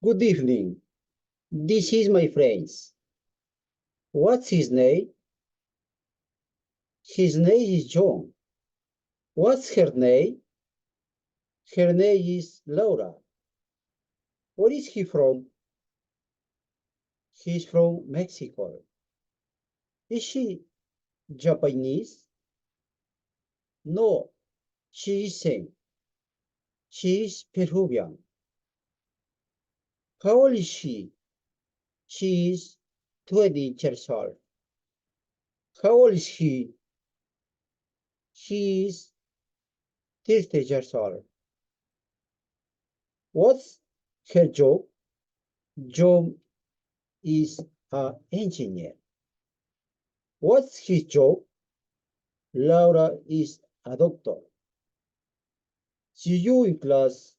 Good evening. This is my friends. What's his name? His name is John. What's her name? Her name is Laura. Where is he from? He's from Mexico. Is she Japanese? No, she isn't. She is Peruvian. How old is she? She is 20 years old. How old is he? He is 30 years old. What's her job? John is an engineer. What's his job? Laura is a doctor. See you in class.